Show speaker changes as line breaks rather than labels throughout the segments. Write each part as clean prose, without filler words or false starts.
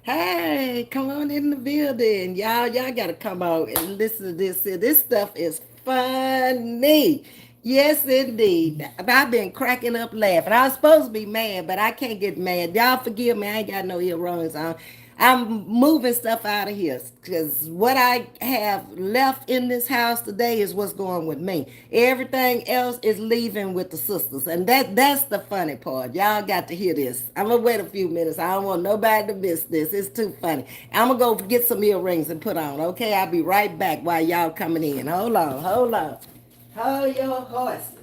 Hey, come on in the building. Y'all gotta come on and listen to this. This stuff is funny. Yes, indeed. I've been cracking up laughing. I was supposed to be mad, but I can't get mad. Y'all forgive me. I ain't got no earrings on. I'm moving stuff out of here because what I have left in this house today is what's going with me. Everything else is leaving with the sisters, and that's the funny part. Y'all got to hear this. I'm gonna wait a few minutes. I don't want nobody to miss this. It's too funny. I'm gonna go get some earrings and put on. Okay, I'll be right back while y'all coming in. Hold on, hold on. Hold your horses.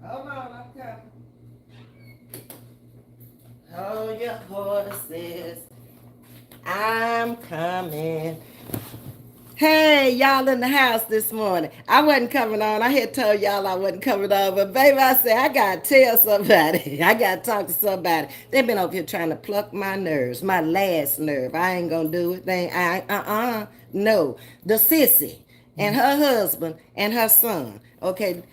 Hold on, I'm coming. Hold your horses. I'm coming. Hey, y'all in the house this morning. I wasn't coming on. I had told y'all I wasn't coming on, but baby, I said, I gotta tell somebody. I gotta talk to somebody. They've been over here trying to pluck my nerves, my last nerve. I ain't gonna do it. No. The sissy and her husband and her son. Okay,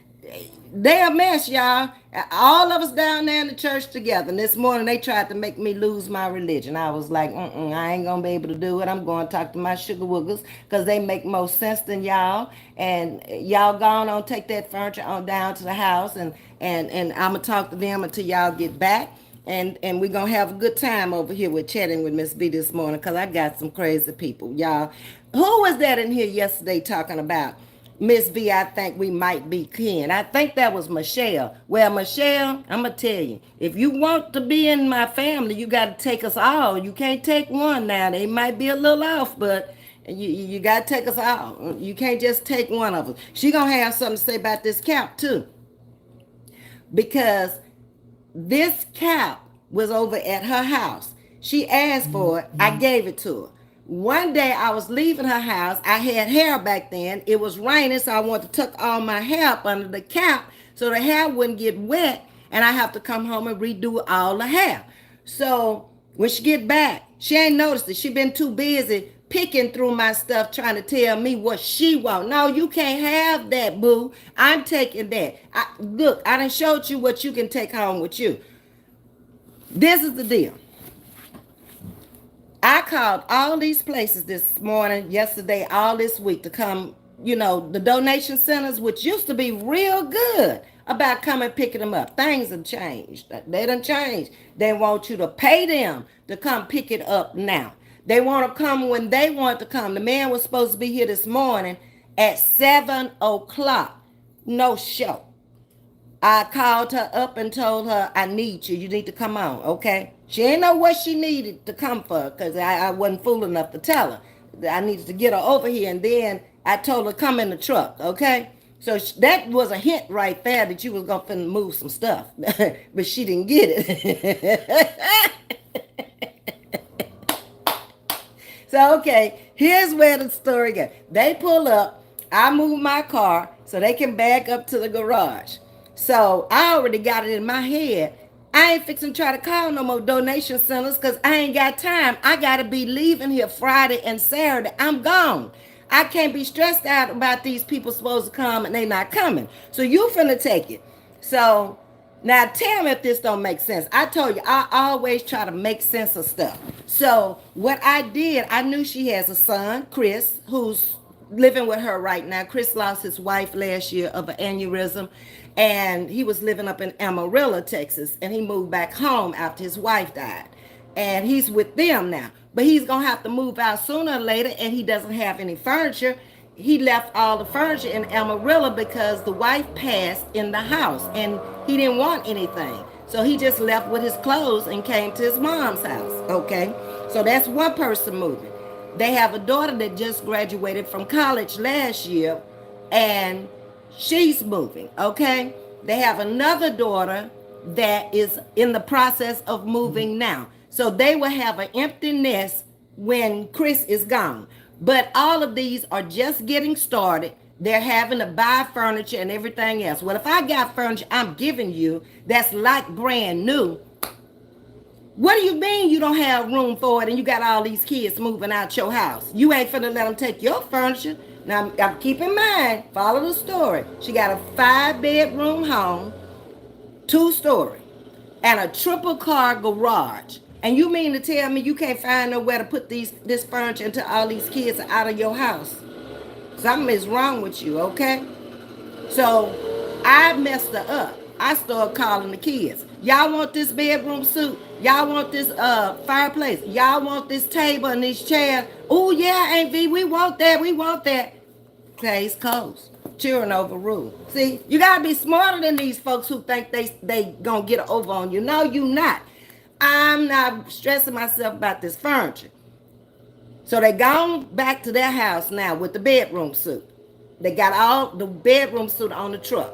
they a mess, y'all. All of us down there in the church together. And this morning they tried to make me lose my religion. I was like, I ain't gonna be able to do it. I'm going to talk to my sugar woogers because they make more sense than y'all. And y'all gone on, take that furniture on down to the house, and I'm gonna talk to them until y'all get back. And we're gonna have a good time over here with chatting with Ms.V this morning because I got some crazy people, y'all. Who was that in here yesterday talking about Ms.V, I think we might be kin? I think that was Michelle. Well, Michelle, I'm going to tell you, if you want to be in my family, you got to take us all. You can't take one now. They might be a little off, but you got to take us all. You can't just take one of us. She going to have something to say about this cap, too, because this cap was over at her house. She asked for it. I gave it to her. One day I was leaving her house. I had hair back then. It was raining, so I wanted to tuck all my hair up under the cap so the hair wouldn't get wet, and I have to come home and redo all the hair. So when she get back, she ain't noticed it. She been too busy picking through my stuff trying to tell me what she want. No, you can't have that, boo. I'm taking that. Look, I done showed you what you can take home with you. This is the deal. I called all these places this morning, yesterday, all this week to come, the donation centers, which used to be real good about coming picking them up. Things have changed. They done changed. They want you to pay them to come pick it up now. They want to come when they want to come. The man was supposed to be here this morning at 7 o'clock. No show. I called her up and told her, I need you. You need to come on, okay? She didn't know what she needed to come for because I wasn't fool enough to tell her. I needed to get her over here. And then I told her, come in the truck, okay? So that was a hint right there that you was going to move some stuff. But she didn't get it. So, okay, here's where the story goes. They pull up. I move my car so they can back up to the garage. So I already got it in my head. I ain't fixing to try to call no more donation centers because I ain't got time. I got to be leaving here Friday and Saturday. I'm gone. I can't be stressed out about these people supposed to come and they not coming. So you finna take it. So now tell me if this don't make sense. I told you, I always try to make sense of stuff. So what I did, I knew she has a son, Chris, who's living with her right now. Chris lost his wife last year of an aneurysm, and he was living up in Amarillo, Texas, and he moved back home after his wife died. And he's with them now. But he's going to have to move out sooner or later, and he doesn't have any furniture. He left all the furniture in Amarillo because the wife passed in the house, and he didn't want anything. So he just left with his clothes and came to his mom's house, okay? So that's one person moving. They have a daughter that just graduated from college last year, and she's moving, okay? They have another daughter that is in the process of moving now. So they will have an empty nest when Chris is gone. But all of these are just getting started. They're having to buy furniture and everything else. Well, if I got furniture I'm giving you that's like brand new, What do you mean you don't have room for it and you got all these kids moving out your house? You ain't finna let them take your furniture. Now, keep in mind, follow the story. She got a 5-bedroom home, 2-story, and a triple car garage. And you mean to tell me you can't find nowhere to put this furniture until all these kids are out of your house? Something is wrong with you, okay? So I messed her up. I started calling the kids. Y'all want this bedroom suite? Y'all want this fireplace? Y'all want this table and these chairs? Oh yeah, Aunt V, we want that. We want that. Case closed. Children overruled. See, you gotta be smarter than these folks who think they gonna get over on you. No, you not. I'm not stressing myself about this furniture. So they gone back to their house now with the bedroom suite. They got all the bedroom suite on the truck.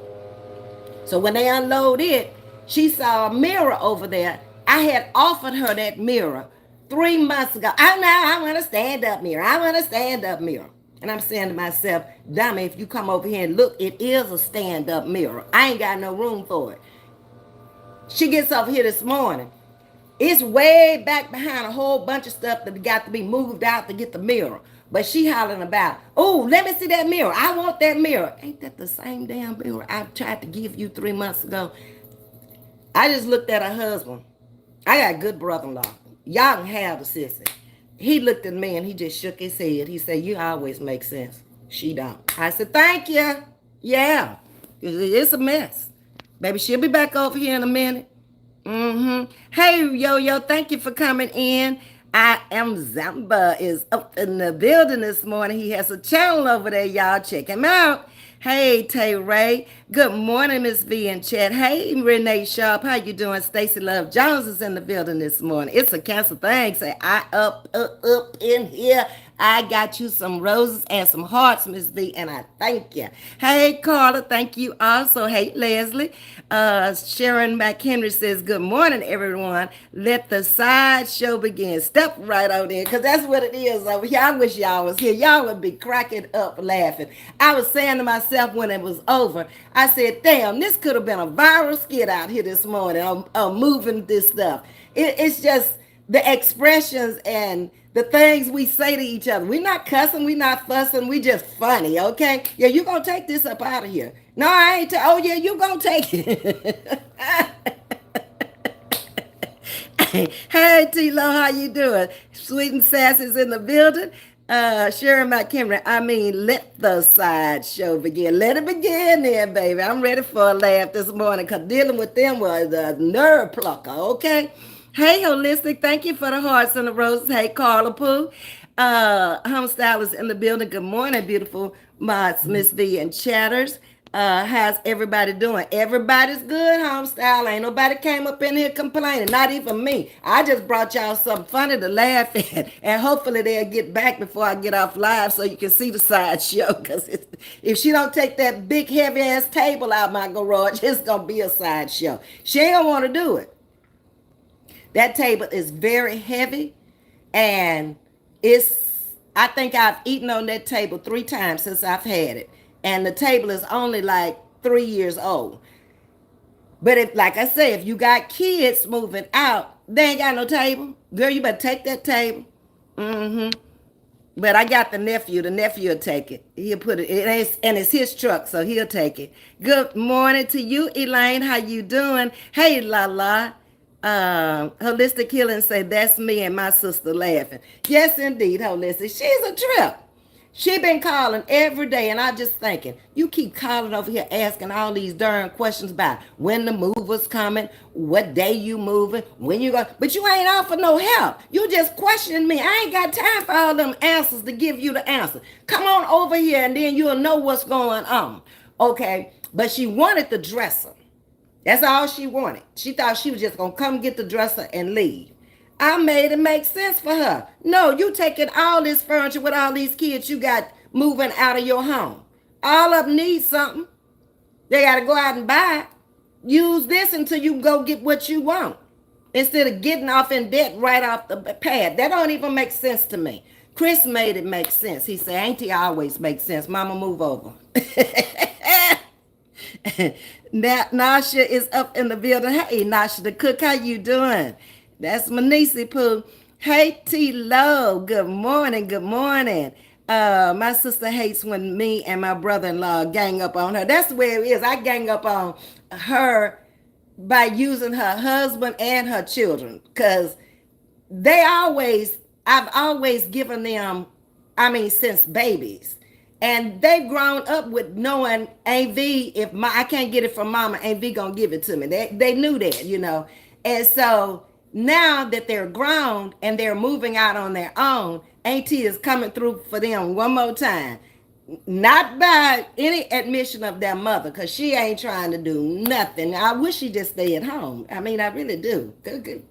So when they unload it, she saw a mirror over there. I had offered her that mirror 3 months ago. I want a stand-up mirror. I want a stand-up mirror. And I'm saying to myself, dummy, if you come over here and look, it is a stand-up mirror. I ain't got no room for it. She gets over here this morning. It's way back behind a whole bunch of stuff that got to be moved out to get the mirror. But she hollering about, oh, let me see that mirror. I want that mirror. Ain't that the same damn mirror I tried to give you 3 months ago? I just looked at her husband. I got a good brother-in-law. Y'all can have the sissy. He looked at me and he just shook his head. He said, you always make sense. She don't. I said, thank you. Yeah, it's a mess. Baby, she'll be back over here in a minute. Hey, Yo-Yo, thank you for coming in. I am Zamba is up in the building this morning. He has a channel over there, y'all. Check him out. Hey, Tay Ray. Good morning, Ms.V in chat. Hey, Renee Sharp. How you doing? Stacy Love Jones is in the building this morning. It's a cancer thing. Say, I up in here. I got you some roses and some hearts, Ms. V, and I thank you. Hey, Carla, thank you also. Hey, Leslie. Sharon McHenry says, good morning, everyone. Let the sideshow begin. Step right on in, because that's what it is over here. I wish y'all was here. Y'all would be cracking up laughing. I was saying to myself when it was over, I said, damn, this could have been a viral skit out here this morning on moving this stuff. It's just the expressions and the things we say to each other. We're not cussing, we're not fussing, we just funny, okay? Yeah, you gonna take this up out of here. No, I ain't. Oh, yeah, you gonna take it. Hey, T-Lo, how you doing? Sweet and Sassy's in the building. Sharon McHenry, I mean, let the sideshow begin. Let it begin then, baby. I'm ready for a laugh this morning because dealing with them was a nerve plucker, okay? Hey, Holistic, thank you for the hearts and the roses. Hey, Carla Pooh. Homestylist in the building. Good morning, beautiful mods, Miss V and Chatters. How's everybody doing? Everybody's good, homestyle. Ain't nobody came up in here complaining, not even me. I just brought y'all something funny to laugh at, and hopefully they'll get back before I get off live so you can see the sideshow. Because if she don't take that big heavy ass table out my garage, it's gonna be a sideshow. She ain't gonna want to do it. That table is very heavy, and I think I've eaten on that table 3 times since I've had it. And the table is only like 3 years old. But if, like I say, if you got kids moving out, they ain't got no table. Girl, you better take that table. But I got the nephew. The nephew will take it. He'll put it, and it's his truck, so he'll take it. Good morning to you, Elaine. How you doing? Hey, La. Holistic Healing say, that's me and my sister laughing. Yes, indeed, Holistic. She's a trip. She been calling every day, and I just thinking, you keep calling over here asking all these darn questions about when the mover's coming, what day you moving, when you go, but you ain't offer no help. You just questioning me. I ain't got time for all them answers to give you the answer. Come on over here, and then you'll know what's going on. Okay, but she wanted the dresser. That's all she wanted. She thought she was just going to come get the dresser and leave. I made it make sense for her. No, you taking all this furniture with all these kids you got moving out of your home. All of them need something. They got to go out and buy it. Use this until you go get what you want. Instead of getting off in debt right off the pad. That don't even make sense to me. Chris made it make sense. He said, Auntie always makes sense. Mama, move over. Now, Nasha is up in the building. Hey, Nasha the cook, how you doing? That's my niecey Pooh. Hey T Lo, good morning, good morning. My sister hates when me and my brother-in-law gang up on her. That's the way it is. I gang up on her by using her husband and her children. Cause I've always given them, I mean, since babies. And they've grown up with knowing AV, if I can't get it from mama, AV gonna give it to me. They knew that. And so now that they're grown and they're moving out on their own, Auntie is coming through for them one more time. Not by any admission of their mother, because she ain't trying to do nothing. I wish she just stay at home. I mean, I really do. Good.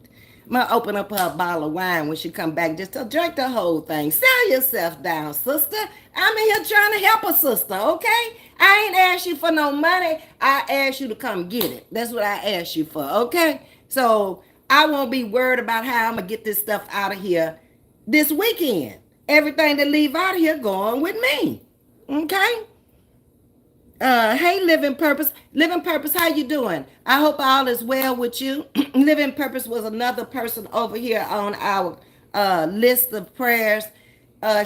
I'm gonna open up her a bottle of wine when she come back. Just to drink the whole thing. Sell yourself down, sister. I'm in here trying to help a sister, okay? I ain't asked you for no money. I asked you to come get it. That's what I asked you for, okay? So I won't be worried about how I'm gonna get this stuff out of here this weekend. Everything that leave out of here going with me, okay? Hey, Living Purpose. Living Purpose, how you doing? I hope all is well with you. Living Purpose was another person over here on our list of prayers.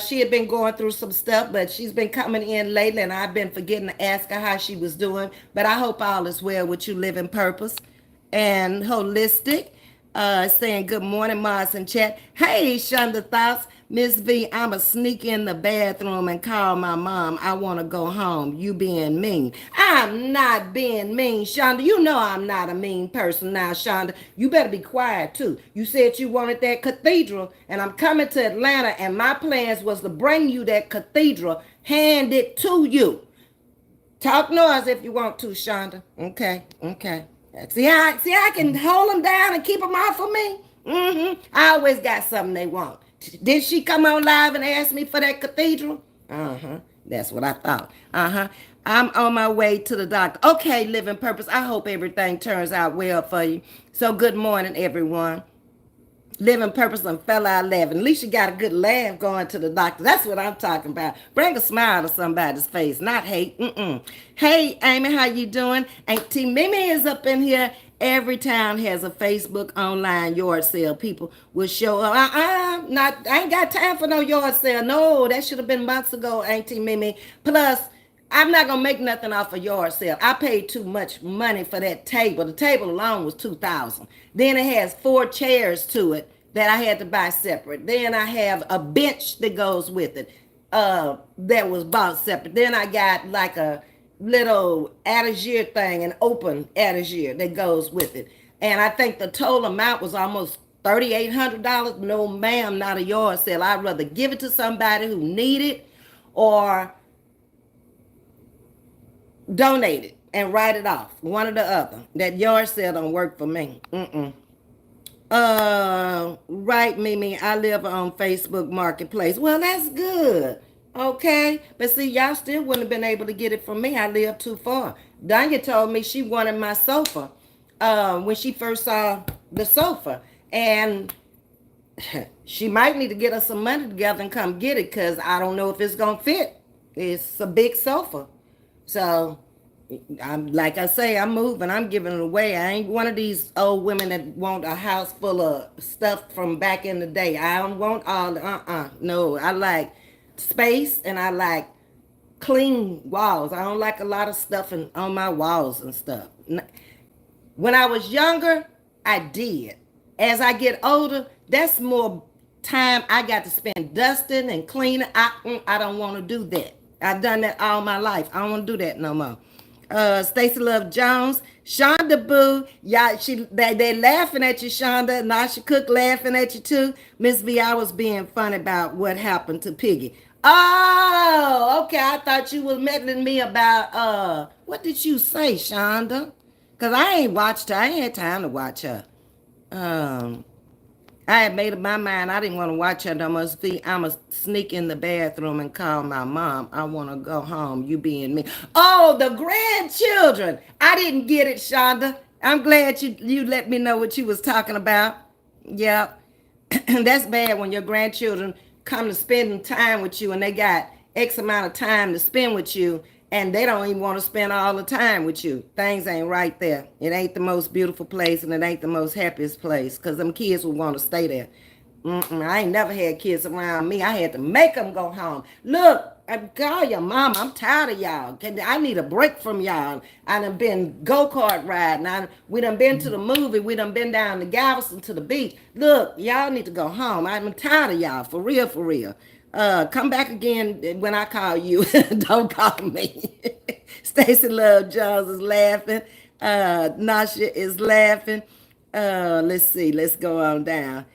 She had been going through some stuff, but she's been coming in lately, and I've been forgetting to ask her how she was doing. But I hope all is well with you, Living Purpose. And Holistic, saying good morning, Mars and chat. Hey, Shonda Thoughts. Ms.V, I'ma sneak in the bathroom and call my mom. I want to go home. You being mean. I'm not being mean, Shonda. You know I'm not a mean person now, Shonda. You better be quiet, too. You said you wanted that cathedral, and I'm coming to Atlanta, and my plans was to bring you that cathedral, hand it to you. Talk noise if you want to, Shonda. Okay. See, I can hold them down and keep them off of me? I always got something they want. Did she come on live and ask me for that cathedral? That's what I thought. I'm on my way to the doctor. Okay, Living Purpose. I hope everything turns out well for you. So good morning, everyone. Living Purpose and fell out laughing. At least you got a good laugh going to the doctor. That's what I'm talking about. Bring a smile to somebody's face, not hate. Hey, Amy, how you doing? Auntie Mimi is up in here. Every town has a Facebook online yard sale. People will show up. I ain't got time for no yard sale. No, that should have been months ago, Auntie Mimi. Plus, I'm not gonna make nothing off a yard sale. I paid too much money for that table. The table alone was $2,000. Then it has 4 chairs to it that I had to buy separate. Then I have a bench that goes with it that was bought separate. Then I got like a little attagere thing, an open attagere that goes with it. And I think the total amount was almost $3,800. No, ma'am, not a yard sale. I'd rather give it to somebody who need it or donate it and write it off. One or the other. That yard sale don't work for me. Right, Mimi. I live on Facebook Marketplace. Well, that's good. Okay. But see, y'all still wouldn't have been able to get it from me. I live too far. Danya told me she wanted my sofa when she first saw the sofa. And she might need to get us some money together and come get it, because I don't know if it's going to fit. It's a big sofa. So, like I say, I'm moving. I'm giving it away. I ain't one of these old women that want a house full of stuff from back in the day. I don't want all the, no. I like space and I like clean walls. I don't like a lot of stuff on my walls and stuff. When I was younger, I did. As I get older, that's more time I got to spend dusting and cleaning. I don't want to do that. I've done that all my life. I don't want to do that no more. Stacey Love Jones, Shonda Boo, y'all, they laughing at you, Shonda. Nasha Cook laughing at you too. Ms.V, I was being funny about what happened to Piggy. Oh, okay. I thought you was meddling me about what did you say, Shonda? Cause I ain't watched her. I ain't had time to watch her. I had made up my mind I didn't want to watch her no more. I'ma sneak in the bathroom and call my mom. I want to go home. You being me. Oh, the grandchildren. I didn't get it, Shonda. I'm glad you let me know what you was talking about. Yeah. That's bad when your grandchildren come to spend time with you and they got X amount of time to spend with you and they don't even want to spend all the time with you. Things ain't right there. It ain't the most beautiful place, and it ain't the most happiest place, because them kids will want to stay there. I ain't never had kids around me. I had to make them go home. Look, I call your mama. I'm tired of y'all. I need a break from y'all. I done been go-kart riding. We done been to the movie. We done been down to Galveston to the beach. Look, y'all need to go home. I'm tired of y'all. For real, for real. Come back again when I call you. Don't call me. Stacy Love Jones is laughing. Nasha is laughing. Let's see. Let's go on down.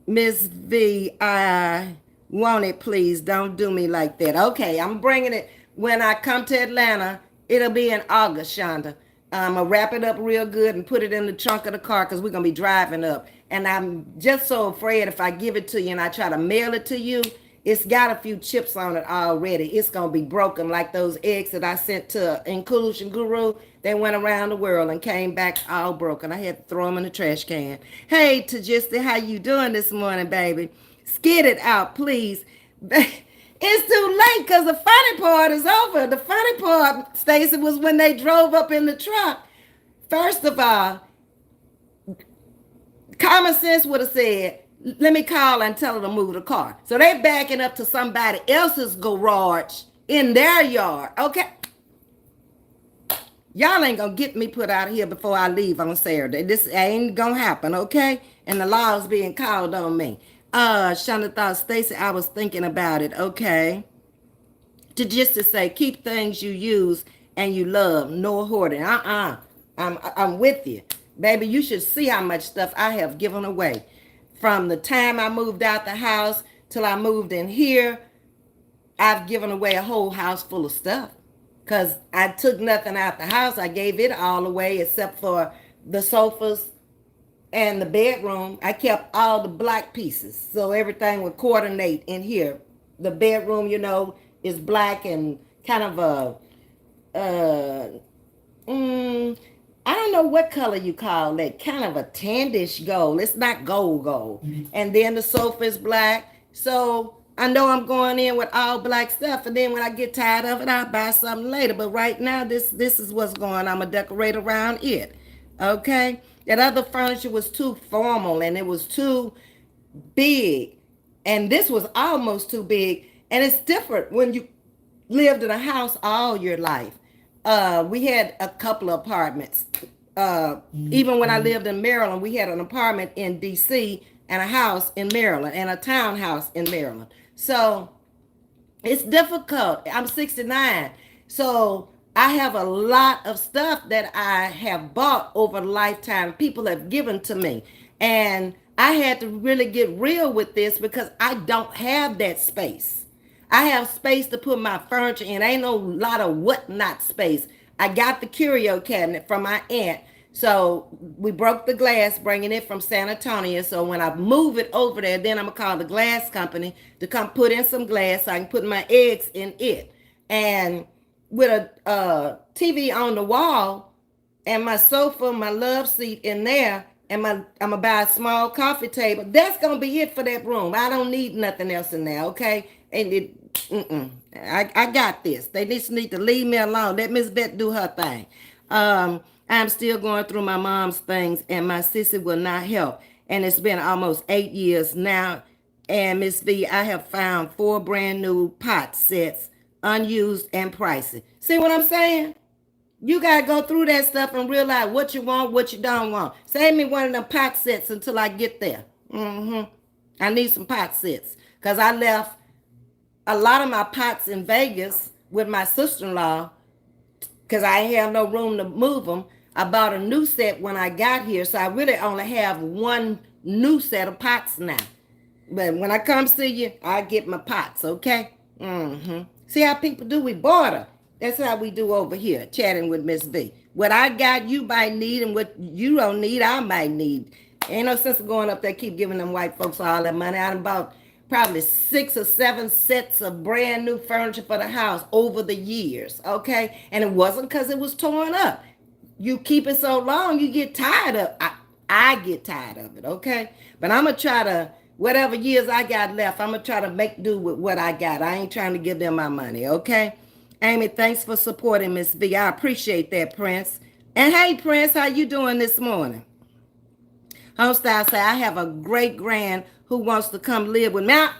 Ms.V, I want it, please. Don't do me like that. Okay, I'm bringing it. When I come to Atlanta, it'll be in August, Shonda. I'm going to wrap it up real good and put it in the trunk of the car because we're going to be driving up. And I'm just so afraid if I give it to you and I try to mail it to you, it's got a few chips on it already. It's going to be broken like those eggs that I sent to Inclusion Guru. They went around the world and came back all broken. I had to throw them in the trash can. Hey, Tajista, how you doing this morning, baby? Skid it out, please. It's too late because the funny part is over. The funny part, Stacey, was when they drove up in the truck. First of all, common sense would have said, let me call and tell her to move the car. So they backing up to somebody else's garage in their yard. Okay. Y'all ain't gonna get me put out of here before I leave on Saturday. This ain't gonna happen, okay? And the law is being called on me. Shonda thought, Stacey, I was thinking about it, okay? Just to say, keep things you use and you love, no hoarding. I'm with you. Baby, you should see how much stuff I have given away. From the time I moved out the house till I moved in here, I've given away a whole house full of stuff. Because I took nothing out the house. I gave it all away except for the sofas and the bedroom. I kept all the black pieces. So everything would coordinate in here. The bedroom, is black and kind of I don't know what color you call that. Kind of a tannish gold. It's not gold. Mm-hmm. And then the sofa is black. So I know I'm going in with all black stuff, and then when I get tired of it, I'll buy something later. But right now, this is what's going on. I'm going to decorate around it, okay? That other furniture was too formal, and it was too big, and this was almost too big, and it's different when you lived in a house all your life. We had a couple of apartments. Even when I lived in Maryland, we had an apartment in D.C., and a house in Maryland, and a townhouse in Maryland. So it's difficult. I'm 69. So I have a lot of stuff that I have bought over a lifetime. People have given to me. And I had to really get real with this because I don't have that space. I have space to put my furniture in. Ain't no lot of whatnot space. I got the curio cabinet from my aunt. So we broke the glass, bringing it from San Antonio. So when I move it over there, then I'm going to call the glass company to come put in some glass so I can put my eggs in it. And with a TV on the wall and my sofa, my love seat in there, and I'm going to buy a small coffee table. That's going to be it for that room. I don't need nothing else in there, okay? And I got this. They just need to leave me alone. Let Miss Beth do her thing. I'm still going through my mom's things, and my sissy will not help. And it's been almost 8 years now. And Ms.V, I have found 4 brand new pot sets, unused and pricey. See what I'm saying? You got to go through that stuff and realize what you want, what you don't want. Save me one of them pot sets until I get there. I need some pot sets because I left a lot of my pots in Vegas with my sister-in-law because I ain't have no room to move them. I bought a new set when I got here, so I really only have one new set of pots now. But when I come see you, I get my pots, okay? See how people do? We barter. That's how we do over here, chatting with Miss V. What I got, you might need, and what you don't need, I might need. Ain't no sense of going up there, keep giving them white folks all that money. I done bought probably 6 or 7 sets of brand new furniture for the house over the years, okay? And it wasn't because it was torn up. You keep it so long, you get tired of it. I get tired of it, okay? But I'm going to try to, whatever years I got left, I'm going to try to make do with what I got. I ain't trying to give them my money, okay? Amy, thanks for supporting Miss V. I appreciate that, Prince. And hey, Prince, how you doing this morning? Homestyle say, I have a great grand who wants to come live with me. Now,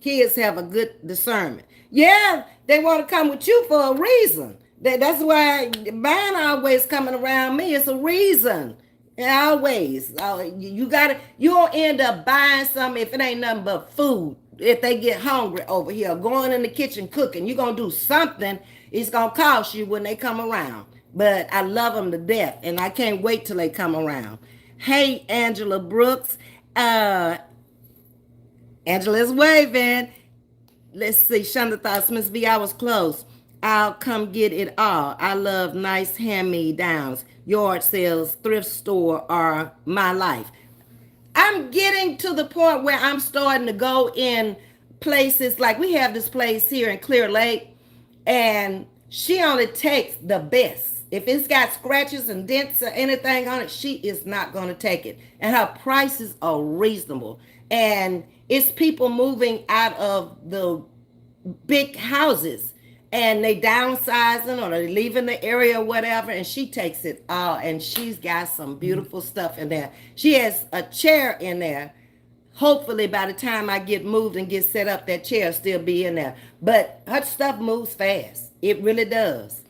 kids have a good discernment. Yeah, they want to come with you for a reason. That's why mine always coming around me. It's a reason. Always. You'll end up buying something if it ain't nothing but food. If they get hungry over here, going in the kitchen cooking, you're going to do something. It's going to cost you when they come around. But I love them to death, and I can't wait till they come around. Hey, Angela Brooks. Angela's waving. Let's see. Shonda thoughts. Ms.V, I was close. I'll come get it all. I love nice hand-me-downs. Yard sales, thrift store are my life. I'm getting to the point where I'm starting to go in places like we have this place here in Clear Lake, and she only takes the best. If it's got scratches and dents or anything on it, she is not going to take it. And her prices are reasonable. And it's people moving out of the big houses and they downsizing or they leaving the area or whatever, and she takes it all, and she's got some beautiful stuff in there. She has a chair in there. Hopefully by the time I get moved and get set up, that chair will still be in there. But her stuff moves fast. It really does.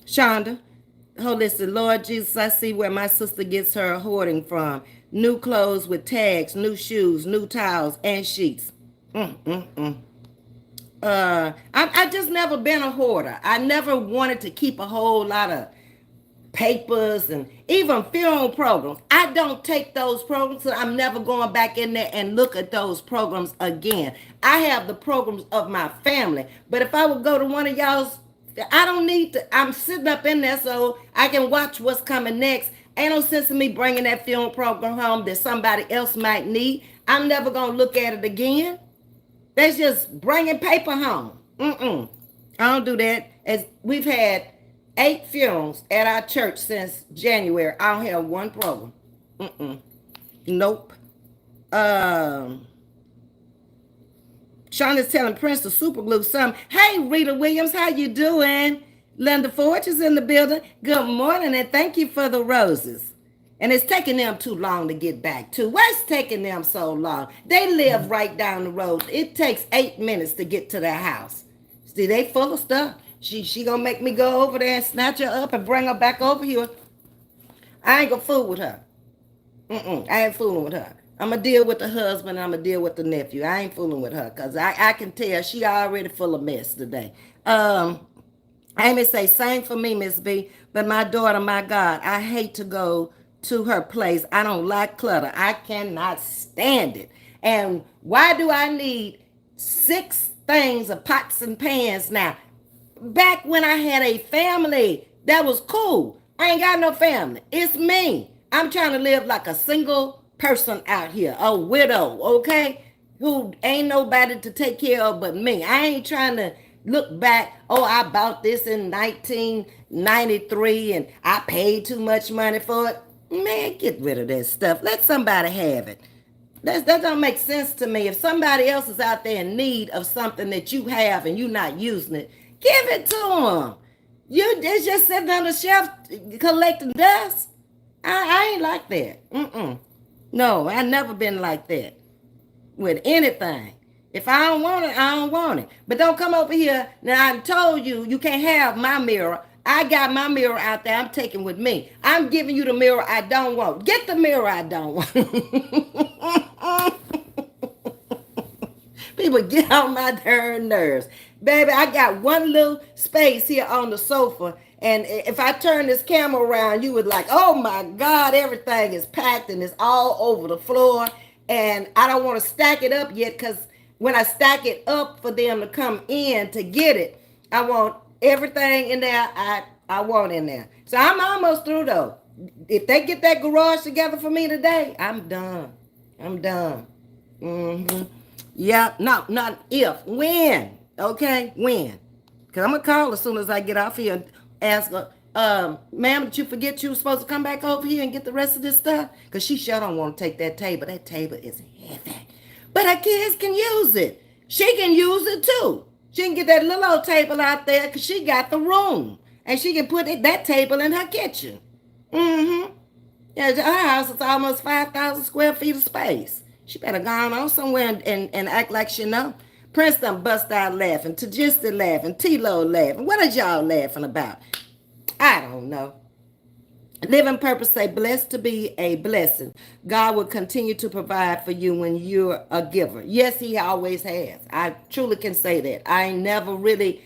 Shonda, listen, Lord Jesus, I see where my sister gets her hoarding from. New clothes with tags, new shoes, new towels, and sheets. I just never been a hoarder. I never wanted to keep a whole lot of papers and even film programs. I don't take those programs, so I'm never going back in there and look at those programs again. I have the programs of my family, but if I would go to one of y'all's, I don't need to. I'm sitting up in there so I can watch what's coming next. Ain't no sense in me bringing that film program home that somebody else might need. I'm never going to look at it again. That's just bringing paper home. I don't do that. As we've had 8 funerals at our church since January. I don't have one program. Nope. Sean is telling Prince to super glue something. Hey, Rita Williams, how you doing? Linda Forge is in the building. Good morning, and thank you for the roses. And it's taking them too long to get back to. What's taking them so long? They live right down the road. It takes 8 minutes to get to their house. See, they full of stuff. She gonna make me go over there and snatch her up and bring her back over here. I ain't gonna fool with her. I ain't fooling with her. I'm gonna deal with the husband and I'm gonna deal with the nephew. I ain't fooling with her because I can tell she already full of mess today. Amy say, same for me, Miss V, but my daughter, my God, I hate to go to her place. I don't like clutter. I cannot stand it. And why do I need 6 things of pots and pans now? Back when I had a family, that was cool. I ain't got no family. It's me. I'm trying to live like a single person out here, a widow, okay? Who ain't nobody to take care of but me. I ain't trying to look back, oh, I bought this in 1993 and I paid too much money for it. Man, get rid of that stuff. Let somebody have it. That don't make sense to me. If somebody else is out there in need of something that you have and you're not using it, give it to them. It's just sitting on the shelf collecting dust. I ain't like that. No, I never been like that with anything. If I don't want it, I don't want it. But don't come over here. Now, I told you, you can't have my mirror. I got my mirror out there. I'm taking with me. I'm giving you the mirror I don't want. Get the mirror I don't want. People get on my darn nerves. Baby, I got one little space here on the sofa. And if I turn this camera around, you would like, oh my God, everything is packed and it's all over the floor. And I don't want to stack it up yet because when I stack it up for them to come in to get it, I want everything in there I want in there. So I'm almost through though. If they get that garage together for me today, I'm done. I'm done. Yeah, no, not if. When. Okay? When. Because I'm going to call as soon as I get off here and ask her, ma'am, did you forget you were supposed to come back over here and get the rest of this stuff? Because she sure don't want to take that table. That table is heavy. But her kids can use it. She can use it too. She can get that little old table out there because she got the room. And she can put that table in her kitchen. Mm-hmm. Yeah, her house is almost 5,000 square feet of space. She better go on somewhere and act like she know. Prince done bust out laughing. Tajista laughing. T-Lo laughing. What are y'all laughing about? I don't know. Living purpose say blessed to be a blessing. God will continue to provide for you when you're a giver. Yes, he always has. I truly can say that. I ain't never really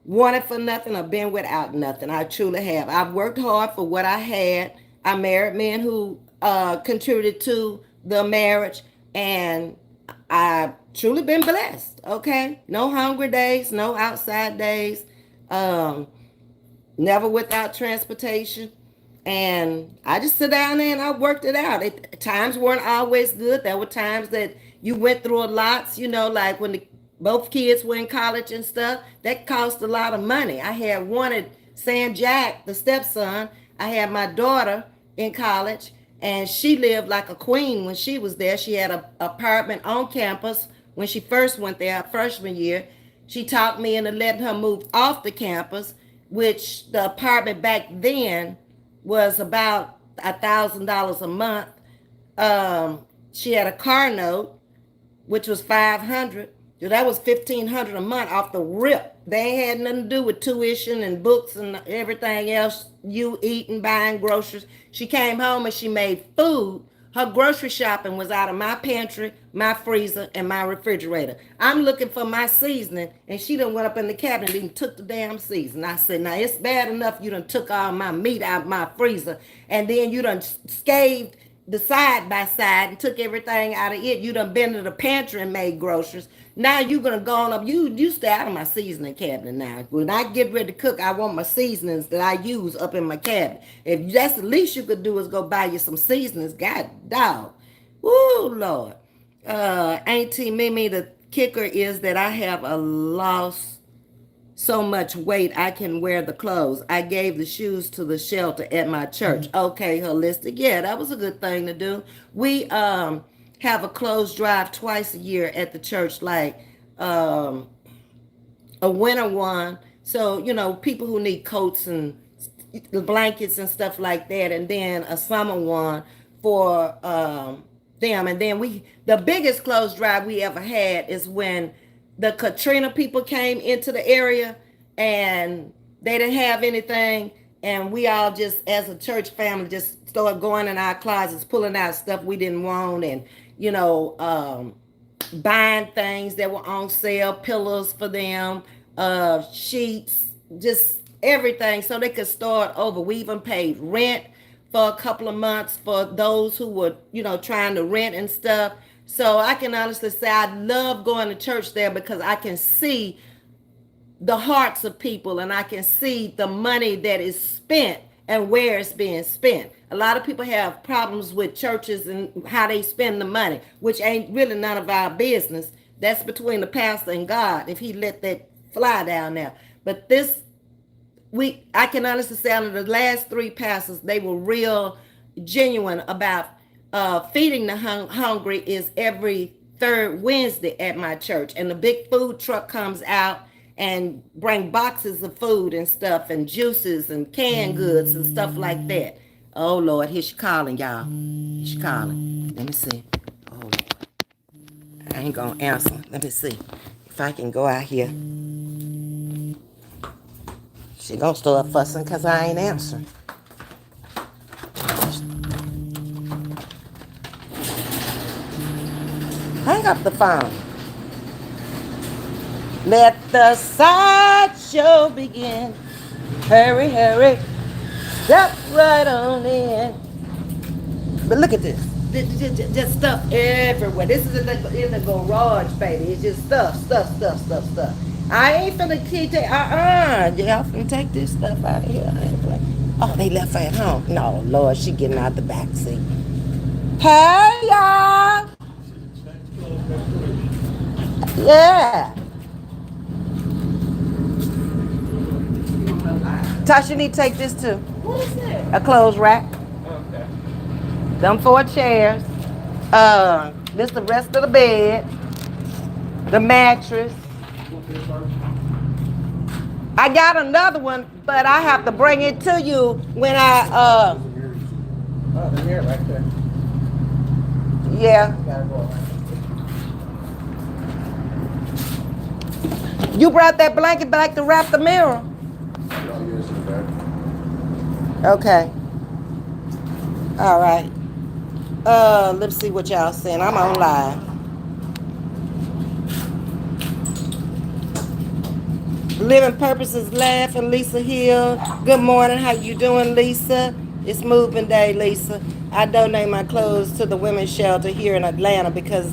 wanted for nothing or been without nothing. I truly have. I've worked hard for what I had. I married men who contributed to the marriage, and I truly been blessed. Okay, no hungry days, no outside days, um, never without transportation. And I just sit down there and I worked it out. Times weren't always good. There were times that you went through a lot, like when both kids were in college and stuff. That cost a lot of money. I had wanted Sam Jack, the stepson. I had my daughter in college, and she lived like a queen when she was there. She had an apartment on campus when she first went there, freshman year. She talked me into letting her move off the campus, which the apartment back then was about $1,000 a month. She had a car note, which was $500. So that was $1,500 a month off the rip. They ain't had nothing to do with tuition and books and everything else. You eating, buying groceries. She came home and she made food. Her grocery shopping was out of my pantry, my freezer, and my refrigerator. I'm looking for my seasoning, and she done went up in the cabinet and took the damn seasoning. I said, now it's bad enough you done took all my meat out of my freezer, and then you done scaved the side by side and took everything out of it. You done been to the pantry and made groceries. Now you gonna go on up. You stay out of my seasoning cabinet now. When I get ready to cook, I want my seasonings that I use up in my cabinet. If that's the least you could do is go buy you some seasonings, God dog. Woo Lord. Auntie Mimi, the kicker is that I have a loss so much weight I can wear the clothes. I gave the shoes to the shelter at my church. Okay, holistic. Yeah, that was a good thing to do. We have a clothes drive twice a year at the church, like a winter one. So, people who need coats and blankets and stuff like that, and then a summer one for them. And then the biggest clothes drive we ever had is when the Katrina people came into the area and they didn't have anything, and we all just as a church family just started going in our closets, pulling out stuff we didn't want, and buying things that were on sale, pillows for them, sheets, just everything so they could start over. We even paid rent for a couple of months for those who were, trying to rent and stuff. So I can honestly say I love going to church there because I can see the hearts of people, and I can see the money that is spent and where it's being spent. A lot of people have problems with churches and how they spend the money, which ain't really none of our business. That's between the pastor and God, if he let that fly down there. But I can honestly say, under the last three pastors, they were real genuine about feeding the hungry. Is every third Wednesday at my church, and the big food truck comes out and bring boxes of food and stuff and juices and canned goods and stuff like that. Oh Lord, here she calling, y'all. Here she calling. Let me see. Oh Lord, I ain't gonna answer. Let me see if I can go out here. She gonna start fussing because I ain't answering. Hang up the phone. Let the sideshow begin. Hurry, hurry. Step right on in. But look at this. Just stuff everywhere. This is in the garage, baby. It's just stuff. I ain't finna keep it. Y'all finna take this stuff out of here. I ain't play. Oh, they left her at home. No, Lord, she getting out the back seat. Hey, y'all. Yeah. Tasha, you need to take this too.
What is that?
A clothes rack.
Okay.
Them 4 chairs. This the rest of the bed. The mattress. I got another one, but I have to bring it to you when
Oh, the mirror right there.
yeah.
You gotta go around.
You brought that blanket back to wrap the mirror. Okay. All right. Let's see what y'all saying. I'm on live. Living Purposes laughing, Lisa Hill. Good morning. How you doing, Lisa? It's moving day, Lisa. I donate my clothes to the women's shelter here in Atlanta because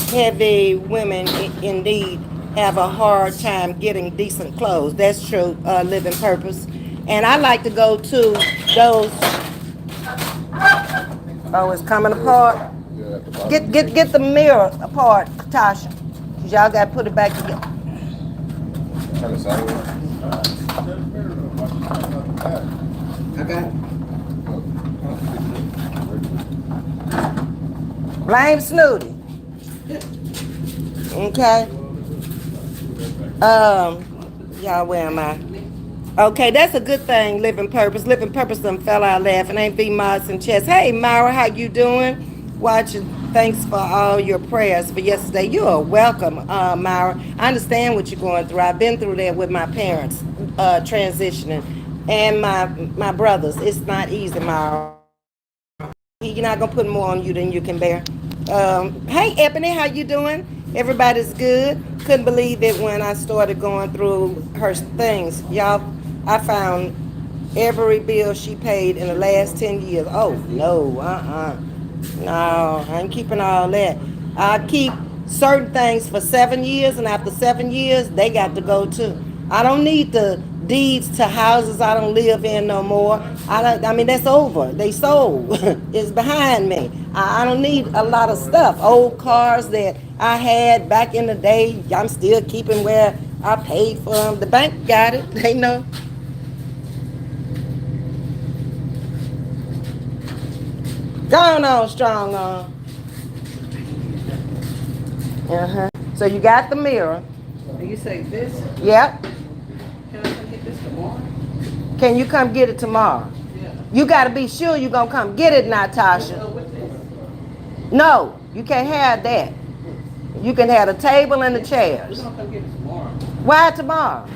heavy women indeed have a hard time getting decent clothes. That's true, Living Purpose. And I like to go to those. Oh, it's coming apart. Get the mirror apart, Tasha. Cause y'all gotta put it back together.
Okay.
Blame Snooty. Okay. Y'all, where am I? Okay, that's a good thing, Living Purpose. Living Purpose done fell out laughing. Ain't V Mods and Chess. Hey, Myra, how you doing? Watching. Thanks for all your prayers for yesterday. You are welcome, Myra. I understand what you're going through. I've been through that with my parents, transitioning, and my brothers. It's not easy, Myra. You're not gonna put more on you than you can bear. Hey, Ebony, how you doing? Everybody's good. Couldn't believe it when I started going through her things. Y'all, I found every bill she paid in the last 10 years. Oh, no, no, I ain't keeping all that. I keep certain things for 7 years, and after 7 years, they got to go too. I don't need the deeds to houses I don't live in no more. I mean, that's over. They sold. It's behind me. I don't need a lot of stuff. Old cars that I had back in the day, I'm still keeping where I paid for them. The bank got it. They know. Going on strong on. Uh-huh. So you got the mirror.
And you say this?
Yep.
Can I come get this tomorrow?
Can you come get it tomorrow?
Yeah.
You got to be sure you're going to come get it, Natasha.
Go with this.
No, you can't have that. You can have the table and the
We're
chairs.
gonna come get it tomorrow.
Why tomorrow?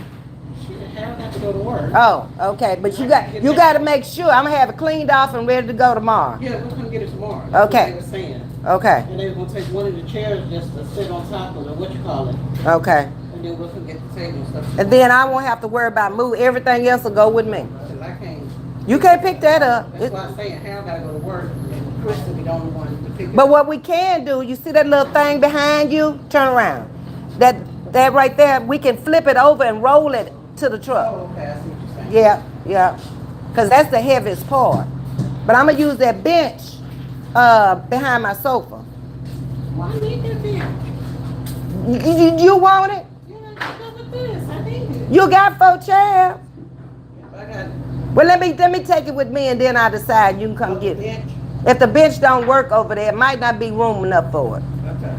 Shit, Harold got to go to work.
Oh, okay. But you got to make sure. I'm going to have it cleaned off and ready to go tomorrow.
Yeah, we'll come get it tomorrow. That's
Okay.
what they were saying.
Okay.
And they were gonna take one of the chairs just to sit on top of it, what you call it.
Okay.
And then we'll come get the table and stuff.
And then I won't have to worry about moving. Everything else will go with me.
Cause I can't.
You can't pick that up.
That's why I'm saying Harold gotta go to work and Chris will be the only one to pick it
But
up.
what we can do, you see that little thing behind you? Turn around. That right there, we can flip it over and roll it to the truck.
Oh, okay, I see what you're saying.
Yeah, yeah. Because that's the heaviest part. But I'm going to use that bench behind my sofa.
Why I need that bench?
You want it?
Yeah, look at this. I need it.
You got 4 chairs.
I got
Well, let me take it with me and then I decide you can come get it.
bench.
If the bench don't work over there, it might not be room enough for it.
Okay.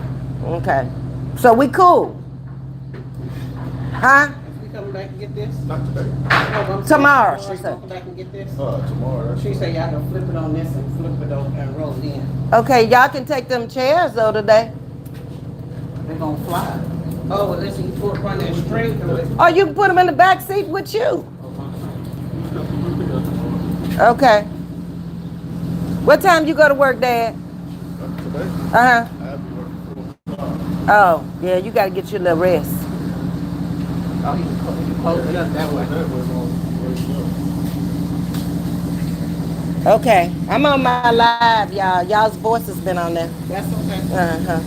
Okay. So we cool. Huh?
If we come back and get this?
Not today.
Tomorrow, she
She
said.
come back and get this?
Tomorrow.
She said y'all can flip it on this and flip it over and roll it in.
Okay, y'all can take them chairs though today.
They're gonna fly. Oh, well, listen, you put run that straight through it.
Or you can put them in the back seat with you. Okay. What time you go to work, Dad?
Today,
Uh-huh.
I'll be working for
Oh, yeah, you gotta get your little rest.
Oh, you can close it up that way.
that was on.
Okay, I'm on my live, y'all. Y'all's voice has been on there.
That's okay.
Uh-huh.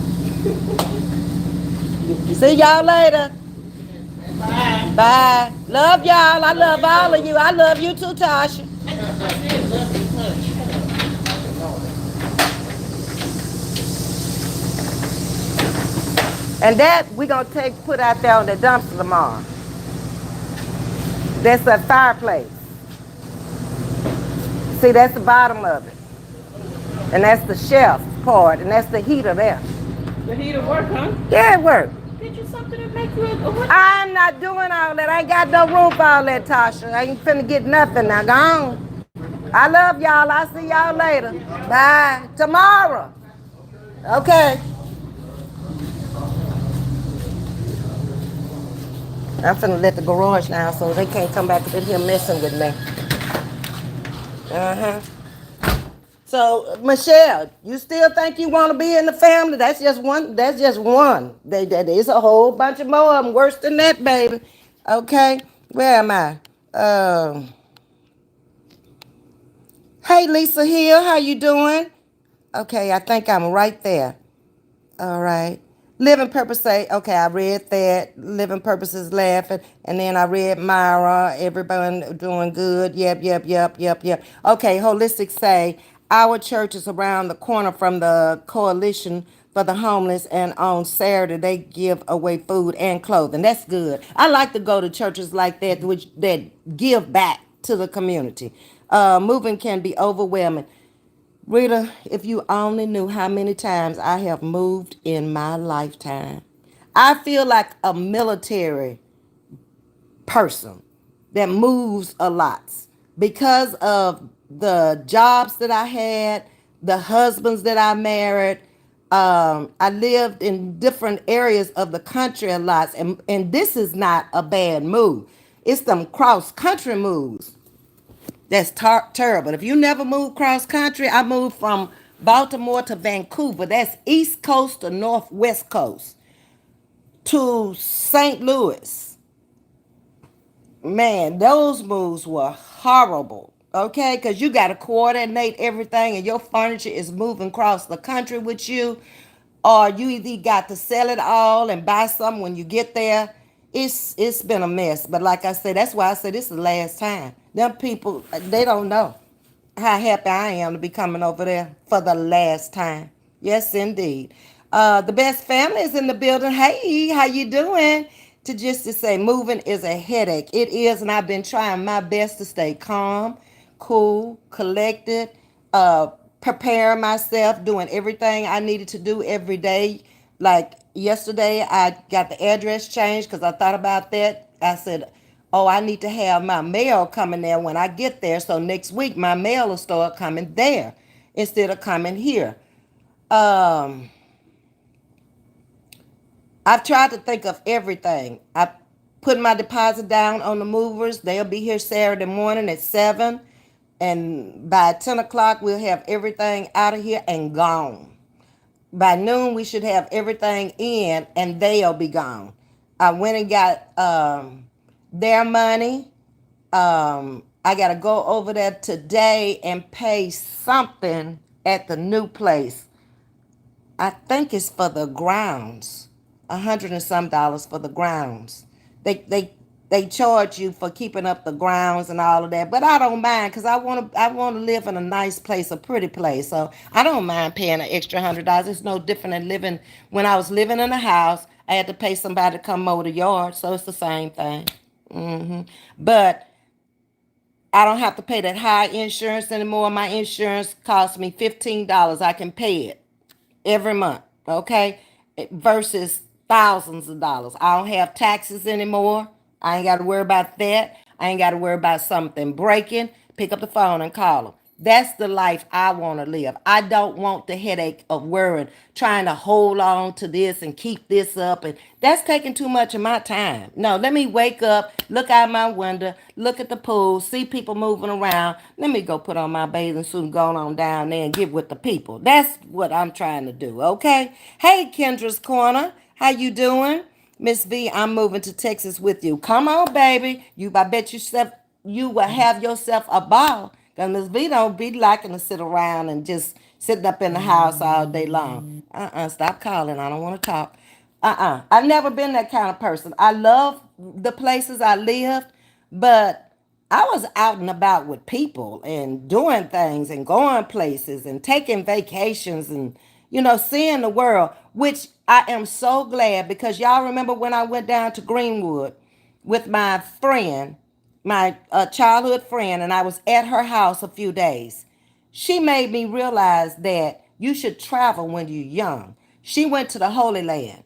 See y'all later.
Bye.
Bye. Love y'all. I love all of you. I love you too, Tasha. And that we gonna put out there on the dumpster tomorrow. That's a fireplace. See, that's the bottom of it. And that's the shelf part, and that's the heater there.
The heater work, huh?
Yeah, it worked.
Did you something that make you a what?
I'm not doing all that. I ain't got no room for all that, Tasha. I ain't finna get nothing now. Go on. I love y'all. I'll see y'all later. Bye. Tomorrow. Okay. I'm finna let the garage now so they can't come back in here messing with me. Uh-huh. So, Michelle, you still think you want to be in the family? That's just one. That's just one. There's a whole bunch of more of them worse than that, baby. Okay, where am I? Hey, Lisa Hill, how you doing? Okay, I think I'm right there. All right. Living Purpose say, okay, I read that. Living Purpose is laughing. And then I read Myra, everybody doing good. Yep. Okay, Holistic say, our church is around the corner from the Coalition for the Homeless. And on Saturday, they give away food and clothing. That's good. I like to go to churches like that, that give back to the community. Moving can be overwhelming. Rita, if you only knew how many times I have moved in my lifetime. I feel like a military person that moves a lot because of the jobs that I had, the husbands that I married. I lived in different areas of the country a lot, and this is not a bad move. It's them cross country moves. That's terrible. If you never moved cross country, I moved from Baltimore to Vancouver. That's East Coast to Northwest Coast to St. Louis. Man, those moves were horrible. Okay, because you got to coordinate everything, and your furniture is moving across the country with you, or you either got to sell it all and buy some when you get there. It's been a mess. But like I said, that's why I said this is the last time. Them people, they don't know how happy I am to be coming over there for the last time. Yes, indeed. The best family is in the building. Hey, how you doing? To say moving is a headache. It is, and I've been trying my best to stay calm, cool, collected, uh, preparing myself, doing everything I needed to do every day. Like yesterday, I got the address changed because I thought about that. I said, oh, I need to have my mail coming there when I get there. So next week, my mail will start coming there instead of coming here. Um, I've tried to think of everything. I put my deposit down on the movers. They'll be here Saturday morning at 7. And by 10 o'clock, we'll have everything out of here and gone. By noon, we should have everything in and they'll be gone. I went and got their money. I got to go over there today and pay something at the new place. I think it's for the grounds, $100 and some for the grounds. They charge you for keeping up the grounds and all of that, but I don't mind because I want to live in a nice place, a pretty place. So I don't mind paying an extra $100. It's no different than living when I was living in a house. I had to pay somebody to come mow the yard, so it's the same thing. But I don't have to pay that high insurance anymore. My insurance costs me $15. I can pay it every month, okay? Versus thousands of dollars. I don't have taxes anymore. I ain't got to worry about that. I ain't got to worry about something breaking. Pick up the phone and call them. That's the life I want to live. I don't want the headache of worrying, trying to hold on to this and keep this up. And that's taking too much of my time. No, let me wake up, look out my window, look at the pool, see people moving around. Let me go put on my bathing suit and go on down there and get with the people. That's what I'm trying to do, okay? Hey, Kendra's Corner. How you doing? Ms.V, I'm moving to Texas with you. Come on, baby. I bet you will have yourself a ball. Because Ms.V don't be liking to sit around and just sitting up in the house all day long. Stop calling. I don't want to talk. I've never been that kind of person. I love the places I lived, but I was out and about with people and doing things and going places and taking vacations and, seeing the world, which I am so glad because y'all remember when I went down to Greenwood with my friend, my childhood friend, and I was at her house a few days. She made me realize that you should travel when you're young. She went to the Holy Land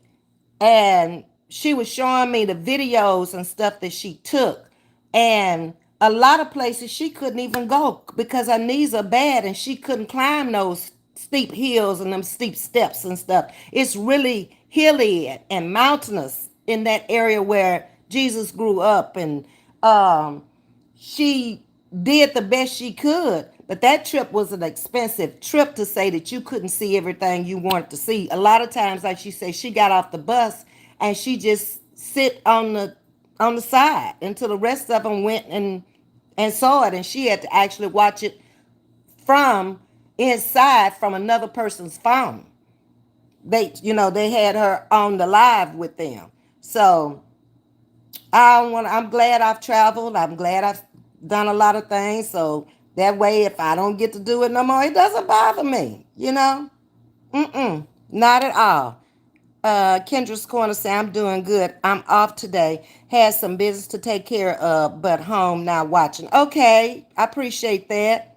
and she was showing me the videos and stuff that she took. And a lot of places she couldn't even go because her knees are bad and she couldn't climb those steep hills and them steep steps and stuff. It's really hilly and mountainous in that area where Jesus grew up. And um, she did the best she could. But that trip was an expensive trip to say that you couldn't see everything you wanted to see. A lot of times, like she said, she got off the bus and she just sit on the side until the rest of them went and saw it, and she had to actually watch it from inside from another person's phone. They had her on the live with them. So I'm glad I've traveled. I'm glad I've done a lot of things. So that way, if I don't get to do it no more, it doesn't bother me. Not at all. Kendra's Corner say, I'm doing good. I'm off today. Had some business to take care of, but home now watching. Okay, I appreciate that.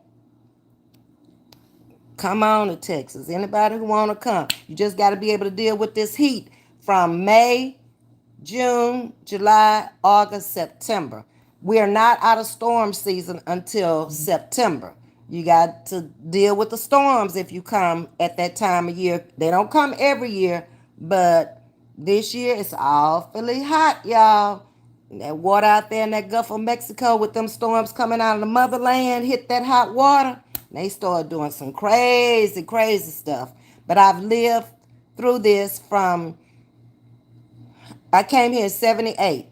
Come on to Texas. Anybody who want to come. You just got to be able to deal with this heat from May, June, July, August, September. We are not out of storm season until September. You got to deal with the storms if you come at that time of year. They don't come every year, but this year it's awfully hot, y'all. That water out there in that Gulf of Mexico with them storms coming out of the motherland hit that hot water. They started doing some crazy, crazy stuff. But I've lived through this from I came here in 78,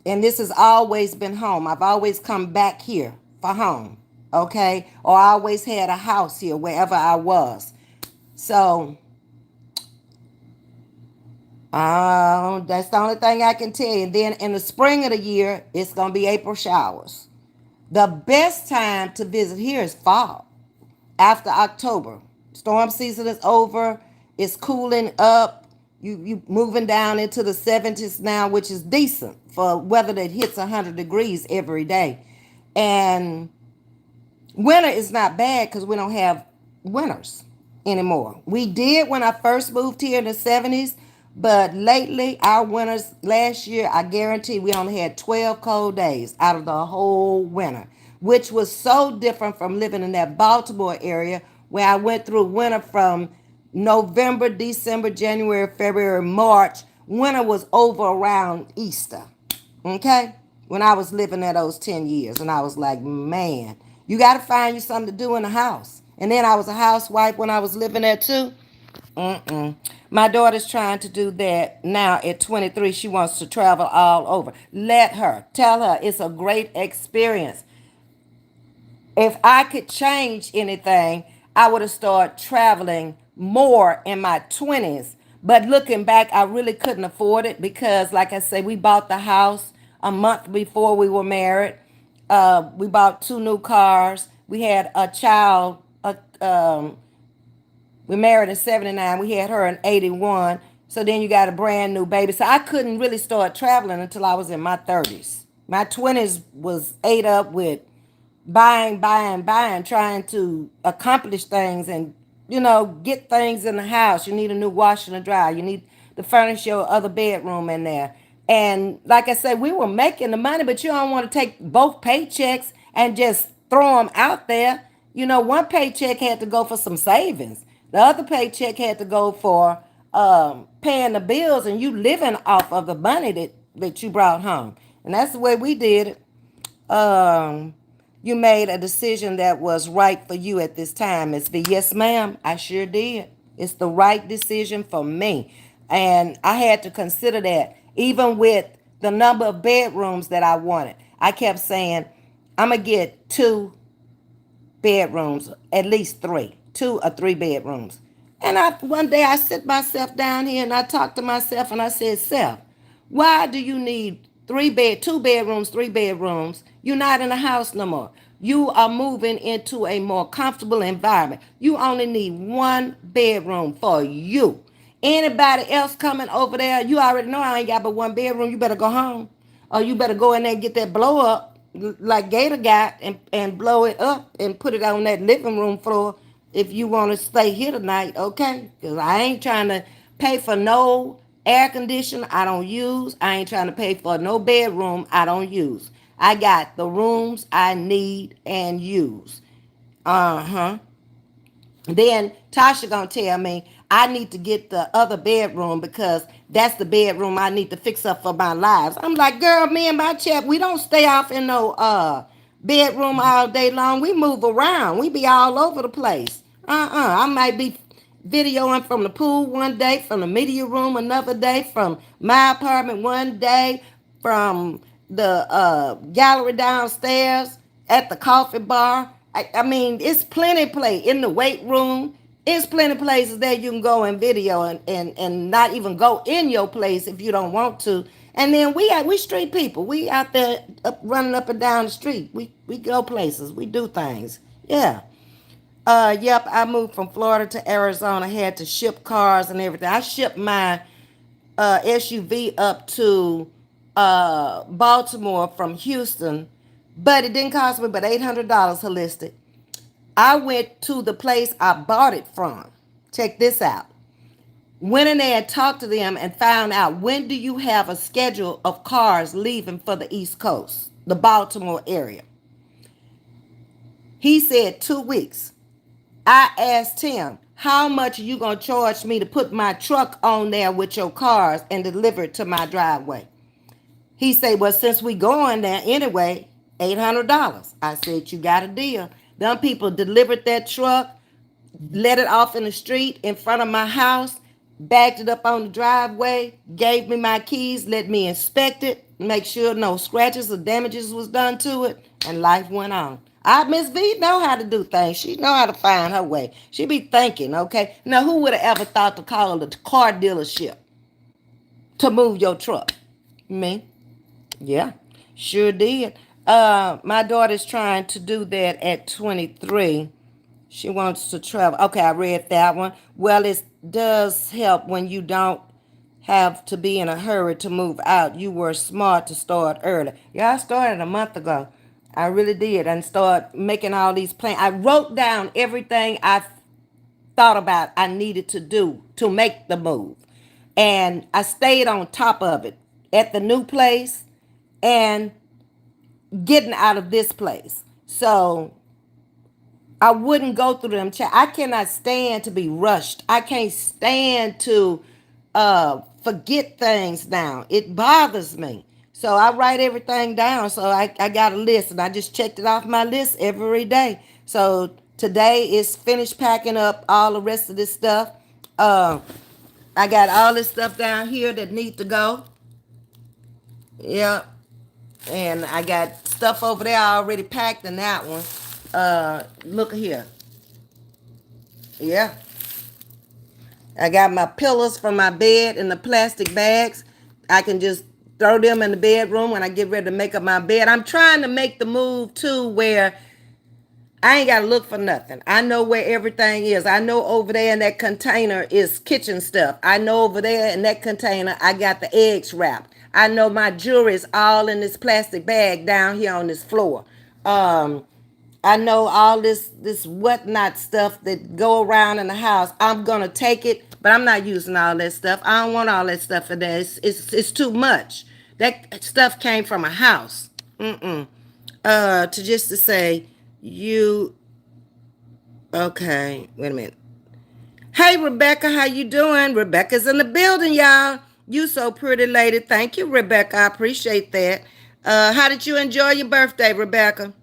and this has always been home. I've always come back here for home, okay? Or I always had a house here wherever I was. So, that's the only thing I can tell you. And then in the spring of the year, it's going to be April showers. The best time to visit here is fall, after October. Storm season is over. It's cooling up. You moving down into the 70s now, which is decent for weather that hits 100 degrees every day. And winter is not bad because we don't have winters anymore. We did when I first moved here in the 70s, but lately our winters, last year, I guarantee we only had 12 cold days out of the whole winter, which was so different from living in that Baltimore area where I went through winter from November, December, January, February, March. Winter was over around Easter. Okay? When I was living there those 10 years. And I was like, man, you got to find you something to do in the house. And then I was a housewife when I was living there too. My daughter's trying to do that now at 23. She wants to travel all over. Let her. Tell her it's a great experience. If I could change anything, I would have started traveling more in my 20s. But looking back, I really couldn't afford it because, like I said, we bought the house a month before we were married. We bought 2 new cars. We had a child. We married in 79. We had her in 81. So then you got a brand new baby. So I couldn't really start traveling until I was in my 30s. My 20s was ate up with buying, trying to accomplish things and, get things in the house. You need a new washer and dryer. You need to furnish your other bedroom in there. And like I said, we were making the money, but you don't want to take both paychecks and just throw them out there. One paycheck had to go for some savings. The other paycheck had to go for paying the bills and you living off of the money that you brought home. And that's the way we did it. You made a decision that was right for you at this time, Ms.V. Yes, ma'am, I sure did. It's the right decision for me. And I had to consider that. Even with the number of bedrooms that I wanted, I kept saying, I'm going to get 2 bedrooms, at least 3, 2 or 3 bedrooms. And one day I sit myself down here and I talked to myself and I said, Self, why do you need 2 bedrooms, 3 bedrooms? You're not in a house no more. You are moving into a more comfortable environment. You only need 1 bedroom for you. Anybody else coming over there, you already know I ain't got but 1 bedroom. You better go home. Or you better go in there and get that blow up like Gator got and blow it up and put it on that living room floor if you want to stay here tonight, okay? Because I ain't trying to pay for no Air conditioner, I don't use. I ain't trying to pay for no bedroom, I don't use. I got the rooms I need and use. Uh-huh. Then Tasha gonna tell me I need to get the other bedroom because that's the bedroom I need to fix up for my lives. I'm like, girl, me and my chap, we don't stay off in no bedroom all day long. We move around. We be all over the place. I might be videoing from the pool one day, from the media room another day, from my apartment one day, from the gallery downstairs, at the coffee bar. I mean, it's plenty place in the weight room. It's plenty places that you can go and video and not even go in your place if you don't want to. And then we street people. We out there running up and down the street. We go places. We do things. Yeah. Yep, I moved from Florida to Arizona, had to ship cars and everything. I shipped my SUV up to Baltimore from Houston, but it didn't cost me but $800 holistic. I went to the place I bought it from. Check this out. Went in there and talked to them and found out, when do you have a schedule of cars leaving for the East Coast, the Baltimore area? He said 2 weeks. I asked him, how much are you going to charge me to put my truck on there with your cars and deliver it to my driveway? He said, well, since we going there anyway, $800. I said, you got a deal. Them people delivered that truck, let it off in the street in front of my house, backed it up on the driveway, gave me my keys, let me inspect it, make sure no scratches or damages was done to it, and life went on. Ms.V know how to do things. She know how to find her way. She be thinking, okay? Now, who would have ever thought to call the car dealership to move your truck? Me. Yeah, sure did. My daughter's trying to do that at 23. She wants to travel. Okay, I read that one. Well, it does help when you don't have to be in a hurry to move out. You were smart to start early. Yeah, I started a month ago. I really did, and start making all these plans. I wrote down everything I thought about I needed to do to make the move. And I stayed on top of it at the new place and getting out of this place. So I wouldn't go through them. I cannot stand to be rushed. I can't stand to forget things now. It bothers me. So I write everything down. So I got a list and I just checked it off my list every day. So today is finished packing up all the rest of this stuff. I got all this stuff down here that need to go. Yeah. And I got stuff over there already packed in that one. Look here. Yeah. I got my pillows from my bed in the plastic bags. I can just throw them in the bedroom when I get ready to make up my bed. I'm trying to make the move too where I ain't got to look for nothing. I know where everything is. I know over there in that container is kitchen stuff. I know over there in that container I got the eggs wrapped. I know my jewelry is all in this plastic bag down here on this floor. I know all this whatnot stuff that go around in the house. I'm gonna take it, but I'm not using all that stuff. I don't want all that stuff in there. It's too much. That stuff came from a house. To say you. Okay, wait a minute. Hey Rebecca, how you doing? Rebecca's in the building, y'all. You so pretty, lady. Thank you, Rebecca. I appreciate that. How did you enjoy your birthday, Rebecca?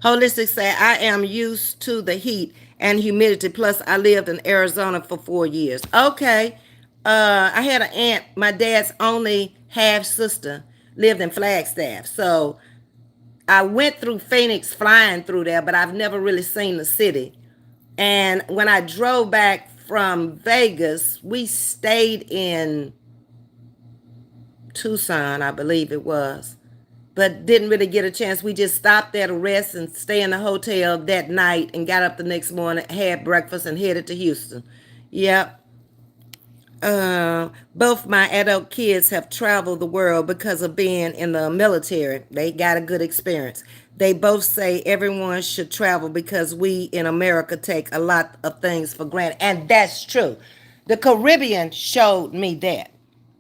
Holistic say, I am used to the heat and humidity. Plus, I lived in Arizona for 4 years. Okay. I had an aunt, my dad's only half sister, lived in Flagstaff. So I went through Phoenix flying through there, but I've never really seen the city. And when I drove back from Vegas, we stayed in Tucson, I believe it was, but didn't really get a chance. We just stopped there to rest and stay in the hotel that night and got up the next morning, had breakfast, and headed to Houston. Yep. Both my adult kids have traveled the world because of being in the military. They got a good experience. They both say everyone should travel because we in America take a lot of things for granted. And that's true. The Caribbean showed me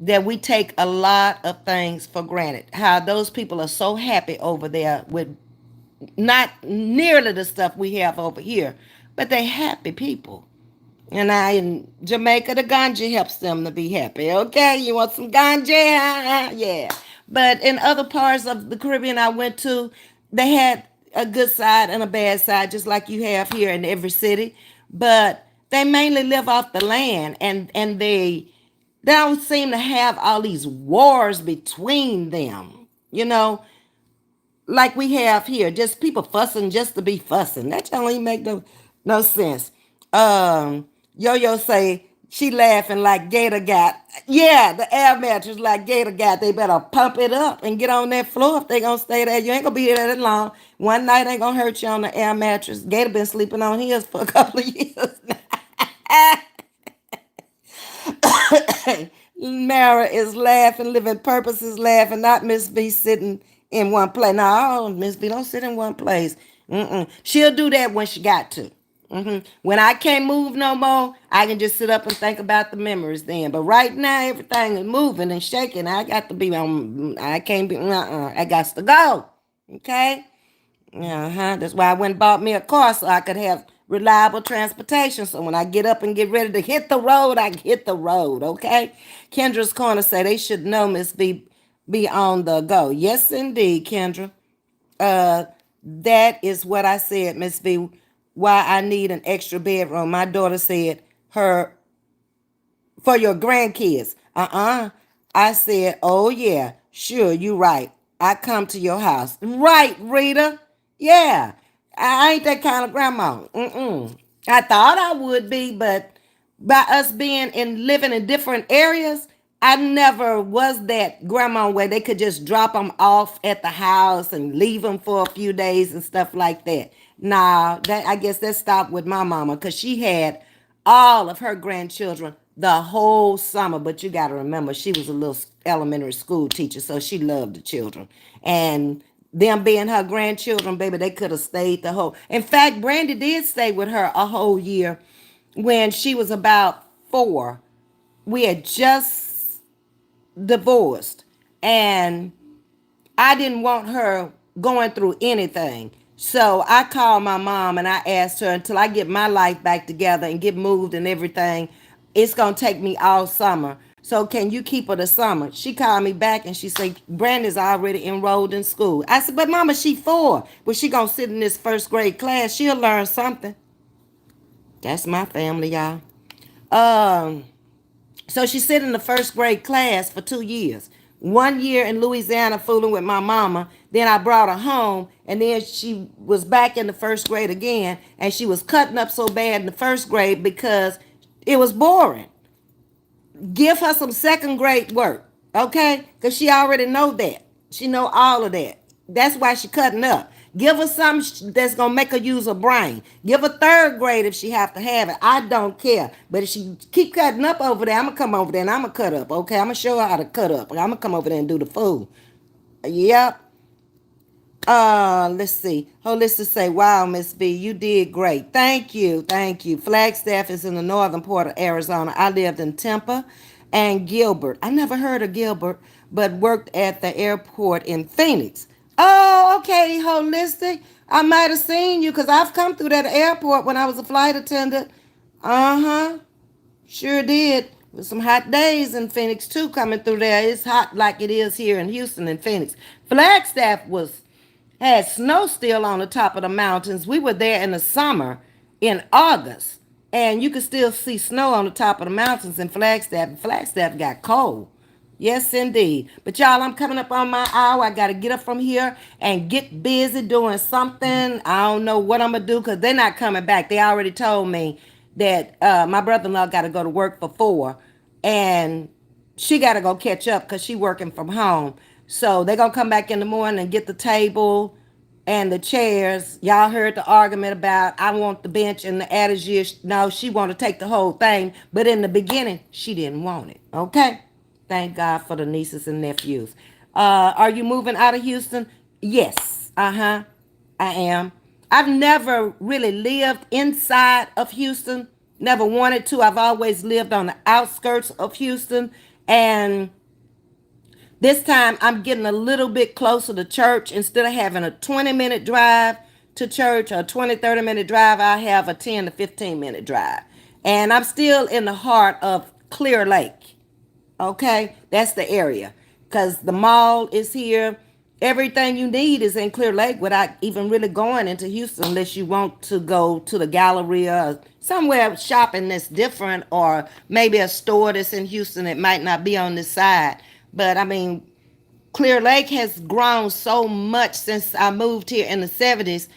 that we take a lot of things for granted. How those people are so happy over there with not nearly the stuff we have over here, but they happy people. And in Jamaica, the ganja helps them to be happy. Okay, you want some ganja? Yeah. But in other parts of the Caribbean I went to, they had a good side and a bad side, just like you have here in every city. But they mainly live off the land, and they don't seem to have all these wars between them. Like we have here, just people fussing just to be fussing. That don't even make no sense. Yo-Yo say she laughing like Gator got. Yeah, the air mattress like Gator got. They better pump it up and get on that floor if they gonna stay there. You ain't gonna be there that long. One night ain't gonna hurt you on the air mattress. Gator been sleeping on his for a couple of years now. Mara is laughing, living purpose is laughing, not Ms.V sitting in one place. No, Ms.V don't sit in one place. She'll do that when she got to. When I can't move no more, I can just sit up and think about the memories then. But right now, everything is moving and shaking. I got to be on. I can't be. I got to go. Okay. That's why I went and bought me a car so I could have reliable transportation. So when I get up and get ready to hit the road, I can hit the road. Okay. Kendra's Corner say they should know Ms.V be on the go. Yes, indeed, Kendra. Uh, that is what I said, Ms.V. Why I need an extra bedroom. My daughter said her for your grandkids. I said, oh yeah, sure, you right. I come to your house. Right, Rita. Yeah. I ain't that kind of grandma. I thought I would be, but by us being in living in different areas, I never was that grandma where they could just drop them off at the house and leave them for a few days and stuff like that. Nah, that I guess that stopped with my mama because she had all of her grandchildren the whole summer. But you got to remember, she was a little elementary school teacher, so she loved the children. And them being her grandchildren, baby, they could have stayed the whole. In fact, Brandy did stay with her a whole year when she was about 4. We had just divorced, and I didn't want her going through anything. So I called my mom and I asked her until I get my life back together and get moved and everything, it's going to take me all summer. So can you keep her the summer? She called me back and she said, Brandon's already enrolled in school. I said, but mama, she 4. But she going to sit in this first grade class. She'll learn something. That's my family, y'all. Um, so she sit in the first grade class for 2 years. 1 year in Louisiana fooling with my mama. Then I brought her home, and then she was back in the first grade again, and she was cutting up so bad in the first grade because it was boring. Give her some second grade work, okay? Because she already know that. She know all of that. That's why she cutting up. Give her something that's going to make her use her brain. Give her third grade if she have to have it. I don't care. But if she keep cutting up over there, I'm going to come over there and I'm going to cut up, okay? I'm going to show her how to cut up. I'm going to come over there and do the food. Yep. Let's see. Holistic say, wow, Ms.V, you did great. Thank you. Thank you. Flagstaff is in the northern part of Arizona. I lived in Tampa and Gilbert. I never heard of Gilbert, but worked at the airport in Phoenix. Oh, okay, Holistic. I might have seen you because I've come through that airport when I was a flight attendant. Uh-huh. Sure did. With some hot days in Phoenix too coming through there. It's hot like it is here in Houston and Phoenix. Flagstaff had snow still on the top of the mountains. We were there in the summer in August, and you could still see snow on the top of the mountains in Flagstaff. Flagstaff got cold. Yes, indeed. But y'all, I'm coming up on my hour. I got to get up from here and get busy doing something. I don't know what I'm going to do because they're not coming back. They already told me that my brother-in-law got to go to work for 4, and she got to go catch up because she working from home. So they're going to come back in the morning and get the table and the chairs. Y'all heard the argument about I want the bench and the adage is no, she want to take the whole thing. But in the beginning, she didn't want it. Okay? Thank God for the nieces and nephews. Are you moving out of Houston? Yes. I am. I've never really lived inside of Houston. Never wanted to. I've always lived on the outskirts of Houston. And this time I'm getting a little bit closer to church. Instead of having a 20-minute drive to church or a 20-30-minute drive, I have a 10 to 15-minute drive. And I'm still in the heart of Clear Lake. Okay, that's the area because the mall is here. Everything you need is in Clear Lake without even really going into Houston unless you want to go to the Galleria or somewhere shopping that's different, or maybe a store that's in Houston that might not be on this side. But I mean, Clear Lake has grown so much since I moved here in the 70s.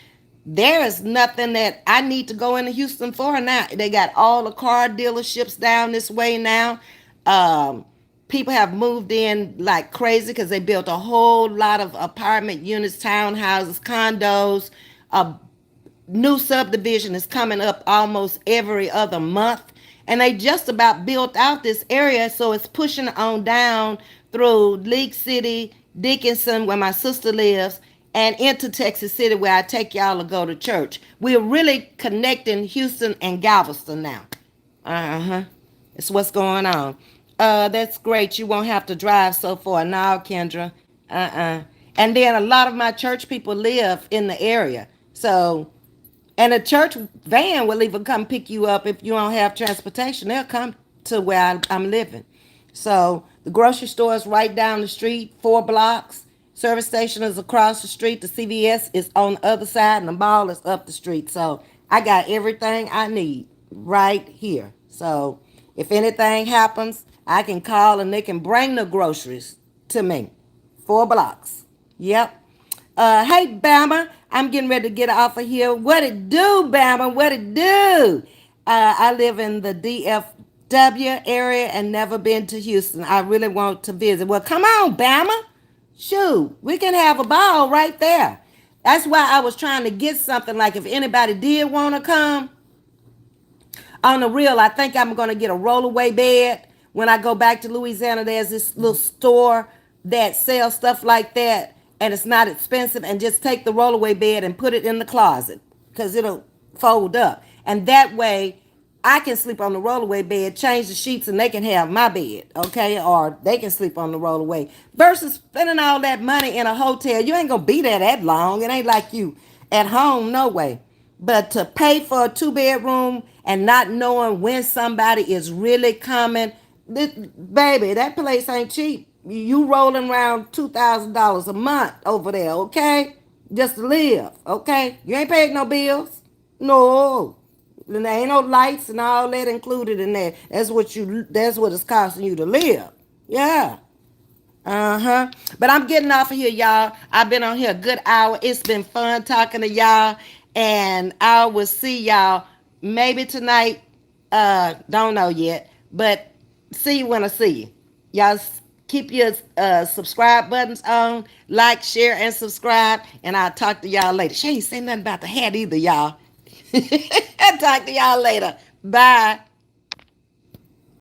There is nothing that I need to go into Houston for now. They got all the car dealerships down this way now. Um, People have moved in like crazy because they built a whole lot of apartment units, townhouses, condos. A new subdivision is coming up almost every other month, and they just about built out this area, so it's pushing on down through League City, Dickinson, where my sister lives, and into Texas City, where I take y'all to go to church. We're really connecting Houston and Galveston now. Uh-huh. It's what's going on. That's great. You won't have to drive so far now, Kendra. And then a lot of my church people live in the area. So, and a church van will even come pick you up if you don't have transportation. They'll come to where I'm living. So the grocery store is right down the street, 4 blocks. Service station is across the street. The CVS is on the other side, and the mall is up the street. So I got everything I need right here. So if anything happens, I can call and they can bring the groceries to me. 4 blocks. Yep. Hey, Bama, I'm getting ready to get off of here. What it do, Bama? What it do? I live in the DFW area and never been to Houston. I really want to visit. Well, come on, Bama. Shoot, we can have a ball right there. That's why I was trying to get something like if anybody did want to come, on the real, I think I'm going to get a rollaway bed. When I go back to Louisiana, there's this little store that sells stuff like that, and it's not expensive. And just take the rollaway bed and put it in the closet because it'll fold up. And that way, I can sleep on the rollaway bed, change the sheets, and they can have my bed, okay? Or they can sleep on the rollaway. Versus spending all that money in a hotel. You ain't going to be there that long. It ain't like you at home, no way. But to pay for a 2 bedroom and not knowing when somebody is really coming, baby, that place ain't cheap. You rolling around $2,000 a month over there, okay? Just to live, okay? You ain't paid no bills. No. And there ain't no lights and all that included in there. That's what it's costing you to live. Yeah. Uh-huh. But I'm getting off of here, y'all. I've been on here a good hour. It's been fun talking to y'all. And I will see y'all maybe tonight. Don't know yet. But see you when I see you. Y'all keep your subscribe buttons on. Like, share, and subscribe. And I'll talk to y'all later. She ain't say nothing about the hat either, y'all. I'll talk to y'all later. Bye.